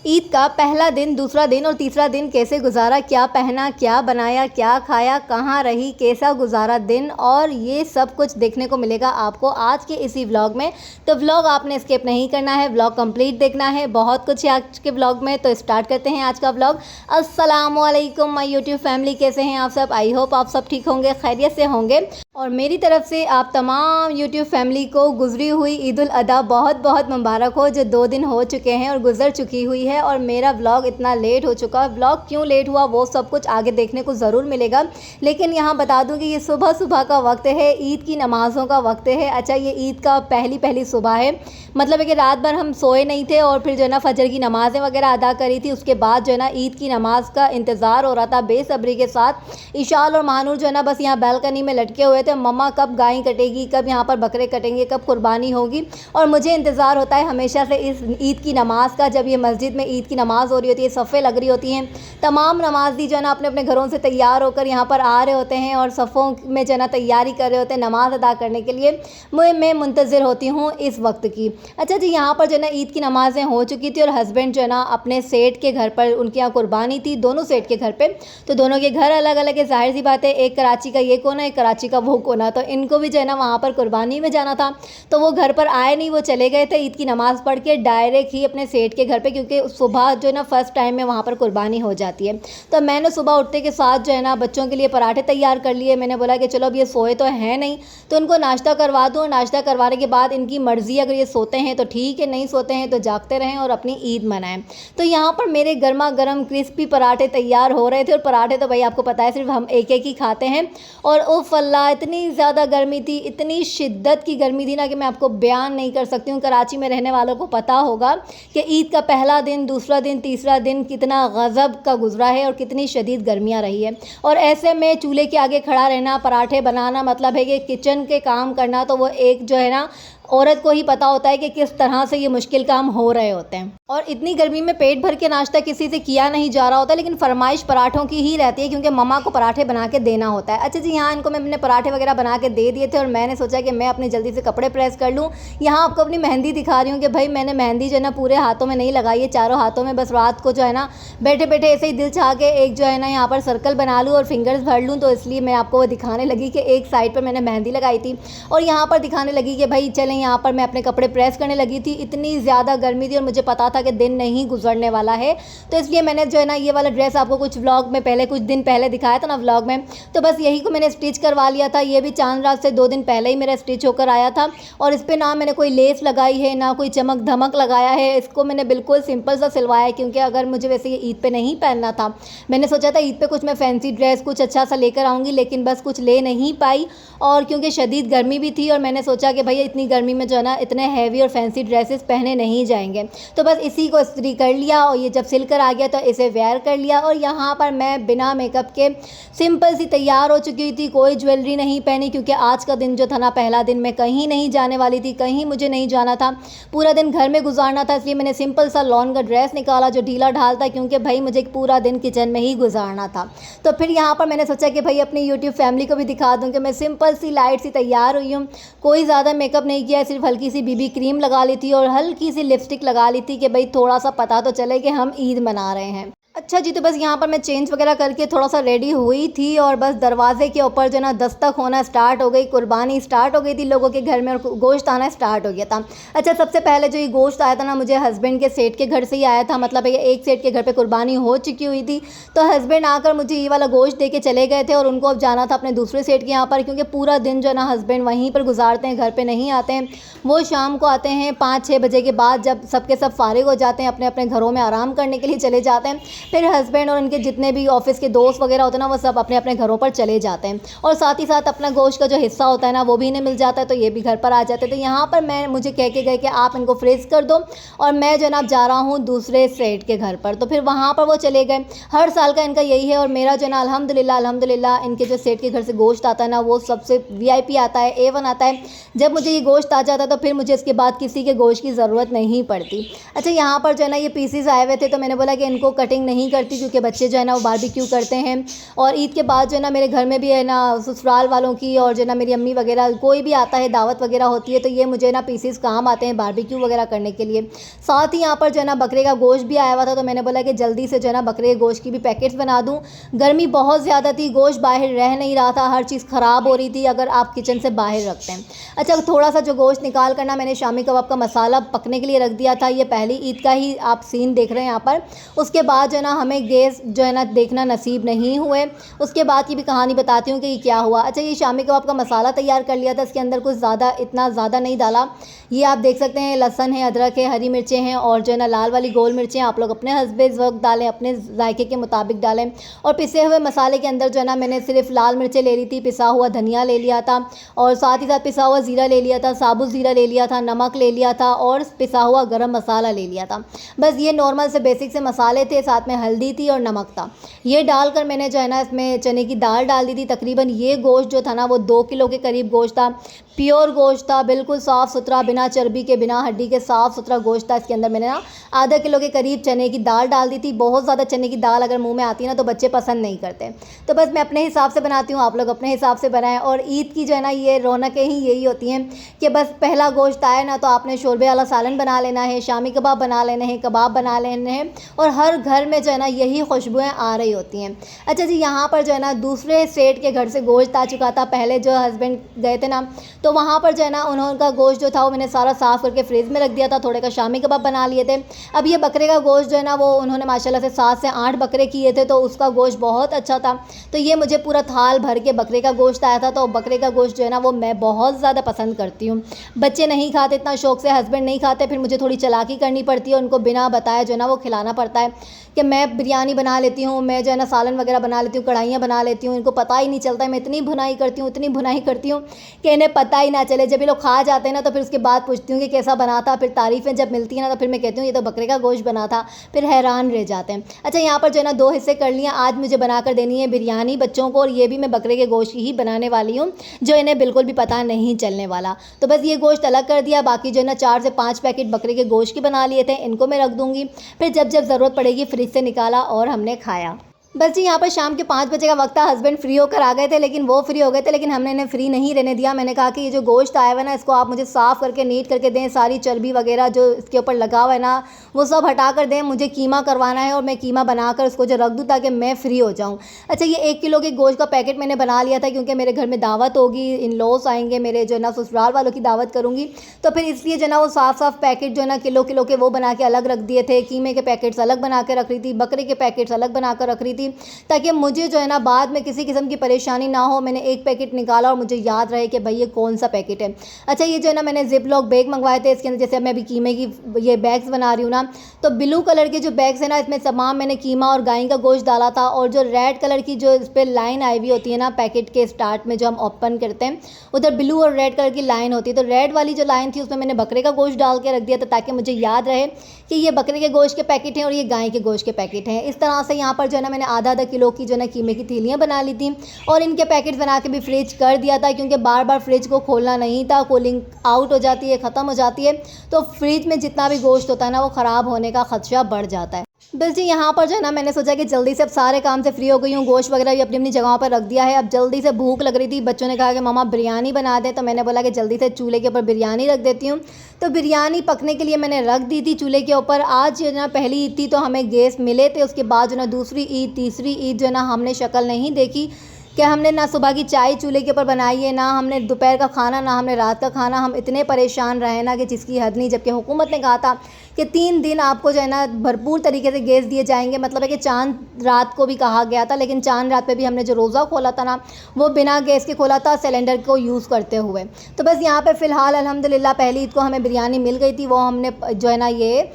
ईद का पहला दिन, दूसरा दिन और तीसरा दिन कैसे गुजारा, क्या पहना, क्या बनाया, क्या खाया, कहाँ रही, कैसा गुजारा दिन, और ये सब कुछ देखने को मिलेगा आपको आज के इसी व्लॉग में। तो व्लॉग आपने स्किप नहीं करना है, व्लॉग कंप्लीट देखना है, बहुत कुछ है आज के व्लॉग में। तो स्टार्ट करते हैं आज का व्लॉग। अस्सलामुअलैकुम माय यूट्यूब फैमिली, कैसे हैं आप सब? आई होप आप सब ठीक होंगे, खैरियत से होंगे। और मेरी तरफ से आप तमाम यूट्यूब फैमिली को गुजरी हुई ईद उल अदा बहुत बहुत मुबारक हो, जो 2 दिन हो चुके हैं और गुजर चुकी हुई है। और मेरा व्लॉग इतना लेट हो चुका है, व्लॉग क्यों लेट हुआ वो सब कुछ आगे देखने को ज़रूर मिलेगा। लेकिन यहाँ बता दूँ कि ये सुबह सुबह का वक्त है, ईद की नमाज़ों का वक्त है। अच्छा, ये ईद का पहली सुबह है, मतलब है कि रात भर हम सोए नहीं थे और फिर जो है ना फजर की नमाज़ें वगैरह अदा करी थी। उसके बाद जो है ना ईद की नमाज़ का इंतज़ार हो रहा था बेसब्री के साथ। इशाल और महानूर जो है ना बस यहाँ बैल्कनी में लटके हुए थे, मम्मा कब गाय कटेगी, कब यहाँ पर बकरे कटेंगे, कब कुर्बानी होगी। और मुझे इंतज़ार होता है हमेशा से इस ईद की नमाज़ का, जब ये मस्जिद में ईद की नमाज़ हो रही होती है, सफ़े लग रही होती हैं, तमाम नमाज़ी जो है ना अपने अपने घरों से तैयार होकर यहाँ पर आ रहे होते हैं और सफ़ों में जो है ना तैयारी कर रहे होते हैं नमाज़ अदा करने के लिए। मैं मुंतज़िर होती हूँ इस वक्त की। अच्छा जी, यहाँ पर जो है ना ईद की नमाज़ें हो चुकी थी और हस्बैंड जो है ना अपने सेठ के घर पर, उनके यहाँ कुर्बानी थी दोनों सेठ के घर पे, तो दोनों के घर अलग अलग है, जाहिर सी बात है, एक कराची का ये कोना, एक कराची का वो कोना। तो इनको भी जो है ना वहाँ पर कुर्बानी में जाना था, तो वो घर पर आए नहीं, वो चले गए थे ईद की नमाज़ पढ़ के डायरेक्ट ही अपने सेठ के घर पे, क्योंकि सुबह जो है ना फर्स्ट टाइम में वहाँ पर कुर्बानी हो जाती है। तो मैंने सुबह उठते के साथ जो है ना बच्चों के लिए पराठे तैयार कर लिए। मैंने बोला कि चलो अब ये सोए तो है नहीं, तो उनको नाश्ता करवा दूँ। नाश्ता करवाने के बाद इनकी मर्ज़ी, अगर ये सोते हैं तो ठीक है, नहीं सोते हैं तो जागते रहें और अपनी ईद मनाएं। तो यहाँ पर मेरे गर्मा गर्म क्रिस्पी पराठे तैयार हो रहे थे, और पराठे तो भाई आपको पता है सिर्फ हम एक एक ही खाते हैं। और उफ़ अल्लाह, इतनी ज़्यादा गर्मी थी, इतनी शिद्दत की गर्मी थी ना कि मैं आपको बयान नहीं कर सकती हूँ। कराची में रहने वालों को पता होगा कि ईद का पहला दिन, दूसरा दिन, तीसरा दिन कितना गज़ब का गुजरा है और कितनी शदीद गर्मियाँ रही है। और ऐसे में चूल्हे के आगे खड़ा रहना, पराठे बनाना, मतलब है कि किचन के काम करना, तो वो एक जो है ना औरत को ही पता होता है कि किस तरह से ये मुश्किल काम हो रहे होते हैं। और इतनी गर्मी में पेट भर के नाश्ता किसी से किया नहीं जा रहा होता, लेकिन फरमाइश पराठों की ही रहती है, क्योंकि मम्मा को पराठे बना के देना होता है। अच्छा जी, यहाँ इनको मैं अपने पराठे वगैरह बना के दे दिए थे और मैंने सोचा कि मैं अपनी जल्दी से कपड़े प्रेस कर लूँ। यहाँ आपको अपनी मेहंदी दिखा रही हूँ कि भाई मैंने मेहंदी जो है ना पूरे हाथों में नहीं लगाई है, चारों हाथों में, बस रात को जो है ना बैठे बैठे ऐसे ही दिल चाह के एक जो है ना यहाँ पर सर्कल बना लूँ और फिंगर्स भर लूँ। तो इसलिए मैं आपको वो दिखाने लगी कि एक साइड पर मैंने मेहंदी लगाई थी और यहाँ पर दिखाने लगी कि भाई चलें, यहाँ पर मैं अपने कपड़े प्रेस करने लगी थी। इतनी ज़्यादा गर्मी थी और मुझे पता था कि दिन नहीं गुजरने वाला है, तो इसलिए मैंने जो है ना ये वाला ड्रेस आपको कुछ व्लॉग में पहले, कुछ दिन पहले दिखाया था ना व्लॉग में, तो बस यही को मैंने स्टिच करवा लिया था। ये भी चांद रात से 2 दिन पहले ही मेरा स्टिच होकर आया था। और इस पर ना मैंने कोई लेस लगाई है, ना कोई चमक धमक लगाया है, इसको मैंने बिल्कुल सिंपल सा सिलवाया है, क्योंकि अगर मुझे वैसे ये ईद पे नहीं पहनना था, मैंने सोचा था ईद पे कुछ मैं फैंसी ड्रेस कुछ अच्छा सा लेकर आऊँगी, लेकिन बस कुछ ले नहीं पाई। और क्योंकि शदीद गर्मी भी थी और मैंने सोचा कि भैया इतनी गर्मी में जो है ना इतने हैवी और फैंसी ड्रेसेस पहने नहीं जाएंगे, तो बस इसी को इस्त्री कर लिया और ये जब सिल कर आ गया तो इसे वेयर कर लिया। और यहाँ पर मैं बिना मेकअप के सिंपल सी तैयार हो चुकी थी, कोई ज्वेलरी नहीं पहनी, क्योंकि आज का दिन जो था ना पहला दिन, मैं कहीं नहीं जाने वाली थी, कहीं मुझे नहीं जाना था, पूरा दिन घर में गुजारना था। इसलिए मैंने सिंपल सा लॉन का ड्रेस निकाला जो ढीला ढाल था, क्योंकि भाई मुझे पूरा दिन किचन में ही गुजारना था। तो फिर यहाँ पर मैंने सोचा कि भाई अपनी यूट्यूब फैमिली को भी दिखा दूँ कि मैं सिंपल सी लाइट सी तैयार हुई हूँ, कोई ज़्यादा मेकअप नहीं किया, सिर्फ हल्की सी बीबी क्रीम लगा ली थी और हल्की सी लिपस्टिक लगा ली थी कि भाई थोड़ा सा पता तो चले कि हम ईद मना रहे हैं। अच्छा जी, तो बस यहाँ पर मैं चेंज वगैरह करके थोड़ा सा रेडी हुई थी और बस दरवाजे के ऊपर जो ना दस्तक होना स्टार्ट हो गई, कुर्बानी स्टार्ट हो गई थी लोगों के घर में और गोश्त आना स्टार्ट हो गया था। अच्छा, सबसे पहले जो ये गोश्त आया था ना मुझे हस्बैंड के सेठ के घर से ही आया था, मतलब ये एक सेठ के घर पे कुर्बानी हो चुकी हुई थी, तो हस्बैंड आकर मुझे ये वाला गोश्त दे के चले गए थे और उनको अब जाना था अपने दूसरे सेठ के यहाँ पर, क्योंकि पूरा दिन जो है ना हस्बैंड वहीं पर गुजारते हैं, घर पर नहीं आते हैं। वो शाम को आते हैं 5-6 बजे के बाद, जब सबके सब फारिग हो जाते हैं, अपने अपने घरों में आराम करने के लिए चले जाते हैं। फिर हस्बैंड और उनके जितने भी ऑफिस के दोस्त वगैरह होते हैं ना, वो सब अपने अपने घरों पर चले जाते हैं और साथ ही साथ अपना गोश्त का जो हिस्सा होता है ना वो भी इन्हें मिल जाता है, तो ये भी घर पर आ जाते हैं। तो यहाँ पर मुझे कह के गए कि आप इनको फ्रीज कर दो और मैं जो ना जा रहा हूँ दूसरे सेठ के घर पर, तो फिर वहाँ पर वो चले गए। हर साल का इनका यही है और मेरा जो ना अल्हम्दुलिल्लाह इनके जो सेठ के घर से गोश्त आता है ना वो सबसे VIP आता है, A1 आता है। जब मुझे ये गोश्त आ जाता है तो फिर मुझे इसके बाद किसी के गोश्त की ज़रूरत नहीं पड़ती। अच्छा, यहाँ पर जो है ना ये पीसीज आए हुए थे, तो मैंने बोला कि इनको कटिंग नहीं नहीं करती क्योंकि बच्चे जो है ना वो बारबेक्यू करते हैं। और ईद के बाद जो है ना मेरे घर में भी है ना ससुराल वालों की और जो है ना मेरी अम्मी वगैरह कोई भी आता है, दावत वगैरह होती है, तो ये मुझे ना पीसेस काम आते हैं बारबेक्यू वगैरह करने के लिए। साथ ही यहाँ पर जो है ना बकरे का गोश्त भी आया हुआ था, तो मैंने बोला कि जल्दी से जो है ना बकरे के गोश्त की भी पैकेट्स बना दूँ। गर्मी बहुत ज़्यादा थी, गोश्त बाहर रह नहीं रहा था, हर चीज़ ख़राब हो रही थी अगर आप किचन से बाहर रखते हैं। अच्छा, थोड़ा सा जो गोश्त निकाल कर ना मैंने शामी कबाब का मसाला पकने के लिए रख दिया था। ये पहली ईद का ही आप सीन देख रहे हैं यहाँ पर। उसके बाद जो है ना हमें गैस जो है ना देखना नसीब नहीं हुए। उसके बाद की भी कहानी बताती हूँ कि ये क्या हुआ। अच्छा, ये शामी कबाब का मसाला तैयार कर लिया था, इसके अंदर कुछ ज़्यादा इतना ज़्यादा नहीं डाला। ये आप देख सकते हैं, लहसुन है, अदरक है, हरी मिर्चें हैं और जो है ना लाल वाली गोल मिर्चें आप लोग अपने हस्बे वक्त डालें, अपने जायके के मुताबिक डालें। और पिसे हुए मसाले के अंदर जो है ना मैंने सिर्फ लाल मिर्चें ले ली थी, पिसा हुआ धनिया ले लिया था और साथ ही साथ पिसा हुआ ज़ीरा ले लिया था, साबुत ज़ीरा ले लिया था, नमक ले लिया था और पिसा हुआ गरम मसाला ले लिया था। बस ये नॉर्मल से बेसिक से मसाले थे, साथ में हल्दी थी और नमक था। ये डालकर मैंने जो है ना इसमें चने की दाल डाल दी थी। तकरीबन ये गोश्त जो था ना वो 2 किलो के करीब गोश्त था, प्योर गोश्त था, बिल्कुल साफ़ सुथरा, बिना चर्बी के, बिना हड्डी के साफ़ सुथरा गोश्त था। इसके अंदर मैंने ना आधा किलो के करीब चने की दाल डाल दी थी। बहुत ज़्यादा चने की दाल अगर मुंह में आती है ना तो बच्चे पसंद नहीं करते, तो बस मैं अपने हिसाब से बनाती हूँ, आप लोग अपने हिसाब से बनाएं। और ईद की जो है ना ये रौनकें ही यही होती हैं कि बस पहला गोश्त आए ना तो आपने शोरबे वाला सालन बना लेना है, शामी कबाब बना लेने हैं, कबाब बना लेने हैं और हर घर में जो है ना यही खुशबुएँ आ रही होती हैं। अच्छा जी, यहाँ पर जो है ना दूसरे स्टेट के घर से गोश्त आ चुका था। पहले जो हस्बैंड गए थे ना तो वहाँ पर जो है ना उनका गोश्त जो था वो मैंने सारा साफ़ करके फ्रिज में रख दिया था, थोड़े का शामी कबाब बना लिए थे। अब ये बकरे का गोश्त जो है ना वो उन्होंने माशाल्लाह से 7 से 8 बकरे किए थे, तो उसका गोश्त बहुत अच्छा था। तो ये मुझे पूरा थाल भर के बकरे का गोश्त आया था। तो बकरे का गोश्त जो है ना वो मैं बहुत ज़्यादा पसंद करती हूँ। बच्चे नहीं खाते इतना शौक़ से, हस्बैंड नहीं खाते, फिर मुझे थोड़ी चालाकी करनी पड़ती है, उनको बिना बताए जो है ना वो खिलाना पड़ता है कि मैं बिरयानी बना लेती हूँ, मैं जो है ना सालन वगैरह बना लेती हूँ, कढ़ाइयाँ बना लेती हूँ। इनको पता ही नहीं चलता है मैं इतनी भुनाई करती हूँ, इतनी भुनाई करती हूँ कि इन्हें पता ही ना चले। जब ये लोग खा जाते हैं ना तो फिर उसके बाद पूछती हूँ कि कैसा बना था, फिर तारीफ़ें जब मिलती हैं ना तो फिर मैं कहती हूँ ये तो बकरे का गोश्त बना था, फिर हैरान रह जाते हैं। अच्छा, यहाँ पर जो है ना 2 हिस्से कर लिए। आज मुझे बनाकर देनी है बिरयानी बच्चों को और ये भी मैं बकरे के गोश्त की ही बनाने वाली हूँ जो इन्हें बिल्कुल भी पता नहीं चलने वाला। तो बस ये गोश्त अलग कर दिया, बाकी जो है ना 4 से 5 पैकेट बकरे के गोश्त के बना लिए थे, इनको मैं रख दूँगी। फिर जब जब ज़रूरत पड़ेगी फ्रिज से निकाला और हमने खाया। बस जी, यहाँ पर शाम के 5 बजे का वक्त था, हस्बैंड फ्री होकर आ गए थे, लेकिन वो फ्री हो गए थे लेकिन हमने इन्हें फ्री नहीं रहने दिया। मैंने कहा कि ये जो गोश्त आया हुआ है ना इसको आप मुझे साफ़ करके नीट करके दें, सारी चर्बी वगैरह जो इसके ऊपर लगा हुआ है ना वो सब हटा कर दें। मुझे कीमा करवाना है और मैं कीमा बनाकर उसको जो रख दूँ ताकि मैं फ्री हो जाऊँ। अच्छा, ये 1 किलो के गोश्त का पैकेट मैंने बना लिया था क्योंकि मेरे घर में दावत होगी, इन लॉस आएंगे, मेरे जो है ना ससुराल वालों की दावत करूँगी, तो फिर इसलिए जो है ना वो साफ़ पैकेट जो है ना किलो किलो के वो बना के अलग रख दिए थे। कीमे के पैकेट्स अलग बना के रख रही थी, बकरे के पैकेट्स अलग बना कर रख रही थी ताकि मुझे जो है ना बाद में किसी किस्म की परेशानी ना हो। मैंने एक पैकेट निकाला और मुझे याद रहे कि भाई ये कौन सा पैकेट है। अच्छा, ये जो है ना मैंने जिप लॉक बैग मंगवाए थे, इसके अंदर जैसे मैं अभी कीमे की ये बैग्स बना रही हूँ ना, तो ब्लू कलर के जो बैग्स है ना इसमें तमाम मैंने कीमा और गाय का गोश्त डाला था। और जो रेड कलर की जो इस पर लाइन आई हुई होती है ना पैकेट के स्टार्ट में जो हम ओपन करते हैं, उधर ब्लू और रेड कलर की लाइन होती है, तो रेड वाली जो लाइन थी उसमें मैंने बकरे का गोश्त डाल के रख दिया था ताकि मुझे याद रहे कि ये बकरे के गोश्त के पैकेट हैं और ये गाय के गोश्त के पैकेट हैं। इस तरह से यहाँ पर जो है ना मैंने आधा किलो की जो है ना कीमे की थैलियाँ बना ली थी और इनके पैकेट्स बना के भी फ्रिज कर दिया था क्योंकि बार बार फ्रिज को खोलना नहीं था, कूलिंग आउट हो जाती है, ख़त्म हो जाती है, तो फ्रिज में जितना भी गोश्त होता है ना वो ख़राब होने का खदशा बढ़ जाता है। बस जी, यहाँ पर जो है ना मैंने सोचा कि जल्दी से अब सारे काम से फ्री हो गई हूँ, गोश्त वगैरह भी अपनी अपनी जगहों पर रख दिया है। अब जल्दी से भूख लग रही थी, बच्चों ने कहा कि मामा बिरयानी बना दे, तो मैंने बोला कि जल्दी से चूल्हे के ऊपर बिरयानी रख देती हूँ। तो बिरयानी पकने के लिए मैंने रख दी थी चूल्हे के ऊपर। आज जो है ना पहली ईद थी तो हमें गैस मिले थे, उसके बाद जो है ना दूसरी ईद तीसरी ईद जो है ना हमने शक्ल नहीं देखी कि हमने ना सुबह की चाय चूल्हे के ऊपर बनाई है, ना हमने दोपहर का खाना, ना हमने रात का खाना। हम इतने परेशान रहे ना कि जिसकी हद नहीं, जबकि हुकूमत ने कहा था कि 3 दिन आपको जो है ना भरपूर तरीके से गैस दिए जाएंगे। मतलब है कि चांद रात को भी कहा गया था, लेकिन चांद रात पे भी हमने जो रोज़ा खोला था ना वो बिना गैस के खोला था, सिलेंडर को यूज़ करते हुए। तो बस यहाँ पे फ़िलहाल अल्हम्दुलिल्लाह पहली ईद को हमें बिरयानी मिल गई थी, वो हमने जो है ना ये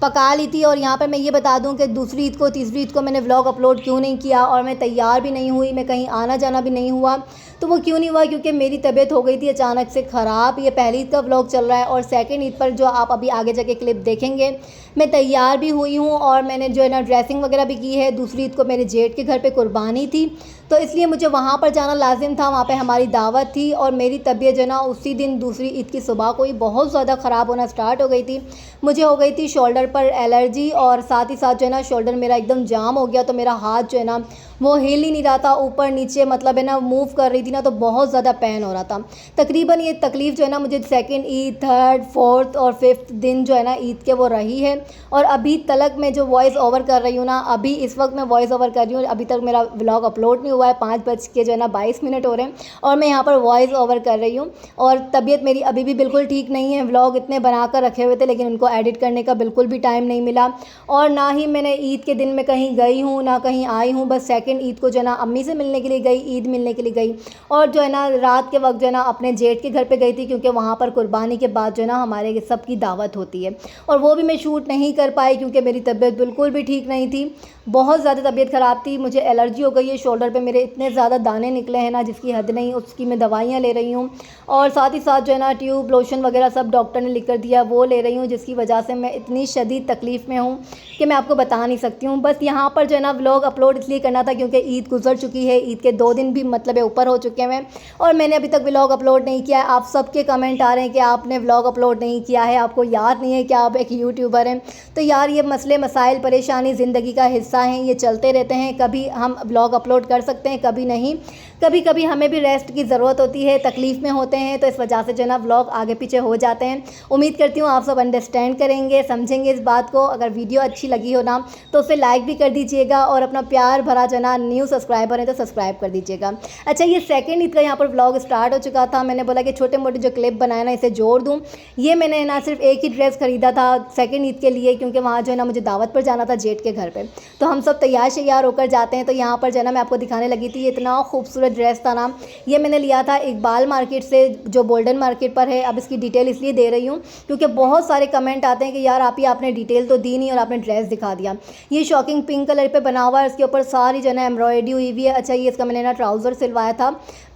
पका ली थी। और यहाँ पर मैं ये बता दूं कि दूसरी ईद को तीसरी ईद को मैंने व्लॉग अपलोड क्यों नहीं किया और मैं तैयार भी नहीं हुई, मैं कहीं आना जाना भी नहीं हुआ। तो वो क्यों नहीं हुआ, क्योंकि मेरी तबीयत हो गई थी अचानक से ख़राब। ये पहली ईद का व्लॉग चल रहा है और सेकंड ईद पर जो आप अभी आगे जाके क्लिप देखेंगे मैं तैयार भी हुई हूँ और मैंने जो है ना ड्रेसिंग वगैरह भी की है। दूसरी ईद को मेरे जेठ के घर पर कुर्बानी थी, तो इसलिए मुझे वहाँ पर जाना लाजिम था। वहाँ पे हमारी दावत थी और मेरी तबीयत जो है ना उसी दिन दूसरी ईद की सुबह को ही बहुत ज़्यादा ख़राब होना स्टार्ट हो गई थी। मुझे हो गई थी शोल्डर पर एलर्जी और साथ ही साथ जो है ना शोल्डर मेरा एकदम जाम हो गया। तो मेरा हाथ जो है ना वो हिल ही नहीं रहा था, ऊपर नीचे मतलब है ना मूव कर रही थी ना, तो बहुत ज़्यादा पेन हो रहा था। तकरीबन ये तकलीफ़ जो है ना मुझे सेकंड ईद, थर्ड, फोर्थ और फिफ्थ दिन जो है ना ईद के वो रही है। और अभी तलक मैं जो वॉइस ओवर कर रही हूँ ना, अभी इस वक्त मैं वॉइस ओवर कर रही हूँ, अभी तक मेरा व्लॉग अपलोड नहीं हुआ है। 5:22 हो रहे हैं और मैं यहाँ पर वॉइस ओवर कर रही हूँ। और तबीयत मेरी अभी भी बिल्कुल ठीक नहीं है। व्लॉग इतने बना कर रखे हुए थे लेकिन उनको एडिट करने का बिल्कुल भी टाइम नहीं मिला। और ना ही मैंने ईद के दिन में कहीं गई हूँ, ना कहीं आई हूँ। बस सेकंड ईद को जो है ना अम्मी से मिलने के लिए गई, ईद मिलने के लिए गई। और जो है ना रात के वक्त जो है ना अपने जेठ के घर पे गई थी, क्योंकि वहाँ पर कुर्बानी के बाद जो है ना हमारे सबकी दावत होती है। और वो भी मैं शूट नहीं कर पाई क्योंकि मेरी तबीयत बिल्कुल भी ठीक नहीं थी। बहुत ज़्यादा तबीयत ख़राब थी, मुझे एलर्जी हो गई है। शोल्डर पे मेरे इतने ज़्यादा दाने निकले हैं ना जिसकी हद नहीं, उसकी मैं दवाइयाँ ले रही हूँ। और साथ ही साथ जो है ना ट्यूब, लोशन वगैरह सब डॉक्टर ने लिख कर दिया, वो ले रही हूँ, जिसकी वजह से मैं इतनी शदीद तकलीफ़ में हूँ कि मैं आपको बता नहीं सकती हूँ। बस यहाँ पर जो है ना व्लॉग अपलोड इसलिए करना था क्योंकि ईद गुजर चुकी है, ईद के 2 दिन भी मतलब ऊपर हो चुके हैं और मैंने अभी तक व्लॉग अपलोड नहीं किया है। आप सबके कमेंट आ रहे हैं कि आपने व्लॉग अपलोड नहीं किया है, आपको याद नहीं है कि आप एक यूट्यूबर हैं। तो यार ये मसले मसाइल परेशानी ज़िंदगी का हिस्सा हैं, ये चलते रहते हैं। कभी हम व्लॉग अपलोड कर सकते हैं, कभी नहीं। कभी कभी हमें भी रेस्ट की ज़रूरत होती है, तकलीफ़ में होते हैं, तो इस वजह से जो है ना व्लॉग आगे पीछे हो जाते हैं। उम्मीद करती हूँ आप सब अंडरस्टैंड करेंगे, समझेंगे इस बात को। अगर वीडियो अच्छी लगी हो ना तो उसे लाइक भी कर दीजिएगा और अपना प्यार भरा जो है ना न्यू सब्सक्राइबर है तो सब्सक्राइब कर दीजिएगा। अच्छा, ये सेकंड ईद का यहाँ पर व्लॉग स्टार्ट हो चुका था। मैंने बोला कि छोटे मोटे जो क्लिप बनाए ना इसे जोड़ दूँ। ये मैंने ना सिर्फ एक ही ड्रेस ख़रीदा था सेकंड ईद के लिए, क्योंकि वहाँ जो है ना मुझे दावत पर जाना था जेठ के घर पर। तो हम सब तैयार होकर जाते हैं। तो यहाँ पर जो है ना मैं आपको दिखाने लगी थी, इतना खूबसूरत ड्रेस था ना। ये मैंने लिया था इकबाल मार्केट से जो बोल्डन मार्केट पर है। अब इसकी डिटेल इसलिए दे रही हूँ क्योंकि बहुत सारे कमेंट आते हैं कि यार आप ही आपने डिटेल तो दी नहीं और आपने ड्रेस दिखा दिया। ये शॉकिंग पिंक कलर पे बना हुआ है, इसके ऊपर सारी जो है ना एम्ब्रॉयडरी हुई हुई है। अच्छा, ये इसका मैंने ना ट्राउज़र सिलवाया था,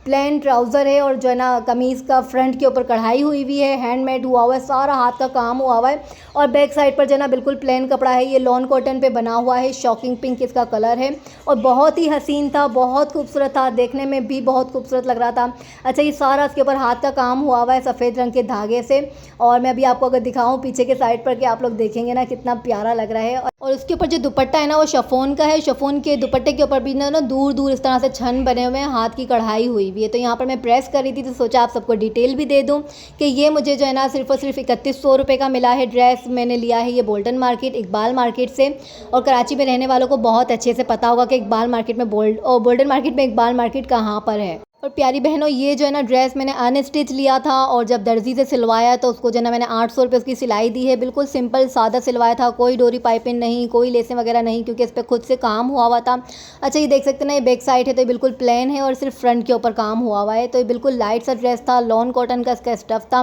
प्लेन ट्राउज़र है और जो है ना कमीज़ का फ्रंट के ऊपर कढ़ाई हुई हुई है, हैंडमेड हुआ हुआ है, सारा हाथ का काम हुआ हुआ है। और बैक साइड पर जो है ना बिल्कुल प्लेन कपड़ा है, ये लॉन कॉटन पे बना हुआ है, शॉकिंग पिंक इसका कलर है और बहुत ही हसीन था, बहुत खूबसूरत था, देखने में भी बहुत खूबसूरत लग रहा था। अच्छा, ये सारा इसके ऊपर हाथ का काम हुआ हुआ है सफ़ेद रंग के धागे से। और मैं अभी आपको अगर दिखाऊँ पीछे के साइड पर कि आप लोग देखेंगे ना कितना प्यारा लग रहा है। और उसके ऊपर जो दुपट्टा है ना वो शिफॉन का है। शिफॉन के दुपट्टे के ऊपर भी ना दूर दूर इस तरह से छन बने हुए हैं, हाथ की कढ़ाई हुई हुई है। तो यहाँ पर मैं प्रेस कर रही थी तो सोचा आप सबको डिटेल भी दे दूँ कि ये मुझे जो है ना सिर्फ और सिर्फ 3100 रुपये का मिला है ड्रेस। मैंने लिया है ये बोल्डन मार्केट इकबाल मार्केट से। और कराची में रहने वालों को बहुत अच्छे से पता होगा कि इकबाल मार्केट में बोल्डन मार्केट में इकबाल मार्केट कहाँ पर है। और प्यारी बहनों, ये जो है ना ड्रेस मैंने अनस्टिच लिया था और जब दर्जी से सिलवाया तो उसको जो है ना मैंने 800 रुपये उसकी सिलाई दी है। बिल्कुल सिंपल सादा सिलवाया था, कोई डोरी पाइपिंग नहीं, कोई लेसें वगैरह नहीं, क्योंकि इस पर खुद से काम हुआ था। अच्छा, ये देख सकते हैं ना, ये बैक साइड है तो ये बिल्कुल प्लेन है और सिर्फ फ्रंट के ऊपर काम हुआ है। तो ये बिल्कुल लाइट सा ड्रेस था, लॉन कॉटन का इसका स्टफ़ था,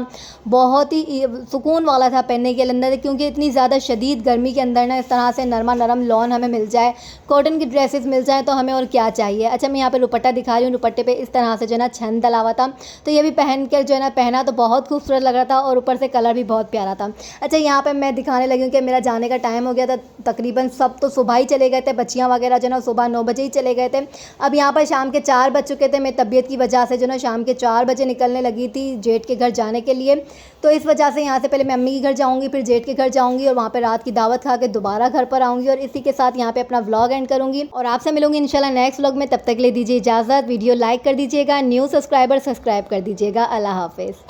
बहुत ही सुकून वाला था पहनने के अंदर, क्योंकि इतनी ज़्यादा शदीद गर्मी के अंदर ना इस तरह से नरमा नरम लॉन हमें मिल जाए, कॉटन की ड्रेसेस मिल जाए तो हमें और क्या चाहिए। अच्छा, मैं यहाँ पे दुपट्टा दिखा रही हूँ, दुपट्टे पे इस तरह से जो है ना छंद डला हुआ था। तो ये भी पहन कर जो है ना पहना तो बहुत खूबसूरत लग रहा था और ऊपर से कलर भी बहुत प्यारा था। अच्छा, यहाँ पे मैं दिखाने लगी हूँ कि मेरा जाने का टाइम हो गया था। तकरीबन सब तो सुबह ही चले गए थे, बच्चियाँ वगैरह जो ना सुबह 9 बजे ही चले गए थे। अब यहाँ पर शाम के 4 बज चुके थे। मेरी तबीयत की वजह से जो ना शाम के 4 बजे निकलने लगी थी जेठ के घर जाने के लिए। तो इस वजह से यहाँ से पहले मैं अम्मी के घर जाऊँगी, फिर जेठ के घर जाऊँगी और वहाँ पर रात की दावत खा के दोबारा घर पर आऊँगी। और इसी के साथ यहाँ पे अपना व्लॉग एंड करूँगी और आपसे मिलूंगी इंशाल्लाह नेक्स्ट व्लॉग में। तब तक ले दीजिए इजाज़त, वीडियो लाइक कर दीजिएगा, न्यू सब्सक्राइब कर दीजिएगा। अल्लाह हाफिज़।